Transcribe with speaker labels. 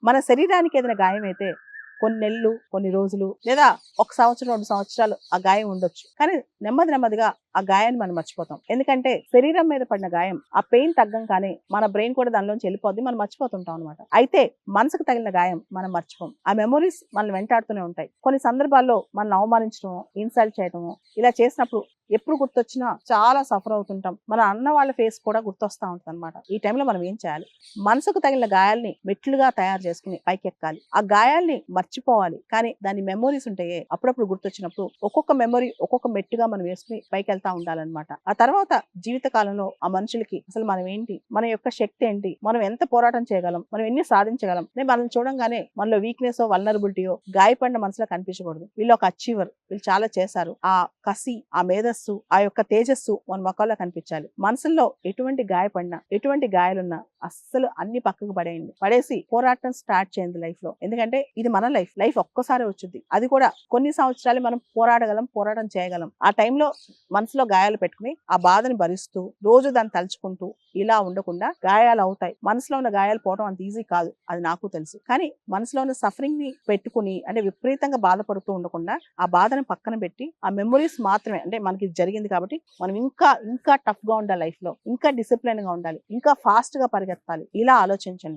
Speaker 1: మన శరీరానికి ఏదైనా గాయం అయితే కొన్ని నెలలు, కొన్ని రోజులు లేదా 1 సంవత్సరం, 2 సంవత్సరాలు ఆ గాయం ఉండొచ్చు. కానీ నెమ్మదిగా ఆ గాయాన్ని మనం మర్చిపోతాం. ఎందుకంటే శరీరం మీద పడిన గాయం ఆ పెయిన్ తగ్గంగానే మన బ్రెయిన్ కూడా దానిలోంచి వెళ్ళిపోద్ది, మనం మర్చిపోతుంటాం అనమాట. అయితే మనసుకు తగిలిన గాయం మనం మర్చిపోం. ఆ మెమొరీస్ మనల్ని వెంటాడుతూనే ఉంటాయి. కొన్ని సందర్భాల్లో మనం అవమానించడమో, ఇన్సల్ట్ చేయడమో ఇలా చేసినప్పుడు ఎప్పుడు గుర్తొచ్చినా చాలా సఫర్ అవుతుంటాం. మన అన్న వాళ్ళ ఫేస్ కూడా గుర్తొస్తా ఉంటుంది అనమాట. ఈ టైంలో మనం ఏం చేయాలి? మనసుకు తగిలిన గాయాల్ని మెట్లుగా తయారు చేసుకుని పైకెక్కాలి. ఆ గాయాల్ని మర్చిపోవాలి. కానీ దాని మెమొరీస్ ఉంటాయే, అప్పుడప్పుడు గుర్తొచ్చినప్పుడు ఒక్కొక్క మెమొరీ ఒక్కొక్క మెట్టుగా మనం వేసుకుని పైకి వెళ్తా ఉండాలన్నమాట. ఆ తర్వాత జీవిత కాలంలో ఆ మనుషులకి అసలు మనం ఏంటి, మన యొక్క శక్తి ఏంటి, మనం ఎంత పోరాటం చేయగలం, మనం ఎన్ని సాధించగలం, మనల్ని చూడంగానే మనలో వీక్నెస్ వల్నరబిలిటీయో గాయపడిన మనసులో కనిపించకూడదు. వీళ్ళు ఒక అచీవర్, వీళ్ళు చాలా చేశారు. ఆ కసి, ఆ మేధస్సు, ఆ యొక్క తేజస్సు మన మొక్కల్లో కనిపించాలి. మనసుల్లో ఎటువంటి గాయపడినా, ఎటువంటి గాయాలున్నా అస్సలు అన్ని పక్కకు పడేసి పోరాటం స్టార్ట్ చేయండి లైఫ్ లో. ఎందుకంటే ఇది మన లైఫ్ ఒక్కసారి వచ్చింది. అది కూడా కొన్ని సంవత్సరాలు మనం పోరాటం చేయగలం. ఆ టైంలో మనసులో గాయాలు పెట్టుకుని ఆ బాధని భరిస్తూ రోజు దాన్ని తలుచుకుంటూ ఇలా ఉండకుండా, గాయాలు అవుతాయి. మనసులో ఉన్న గాయాలు పోవడం అంత ఈజీ కాదు, అది నాకు తెలుసు. కానీ మనసులో ఉన్న సఫరింగ్ ని పెట్టుకుని అంటే విపరీతంగా బాధపడుతూ ఉండకుండా ఆ బాధను పక్కన పెట్టి ఆ మెమొరీస్ మాత్రమే, అంటే మనకి జరిగింది కాబట్టి మనం ఇంకా టఫ్ గా ఉండాలి లైఫ్ లో, ఇంకా డిసిప్లిన్ గా ఉండాలి, ఇంకా ఫాస్ట్ గా పరిగెత్తాలి, ఇలా ఆలోచించండి.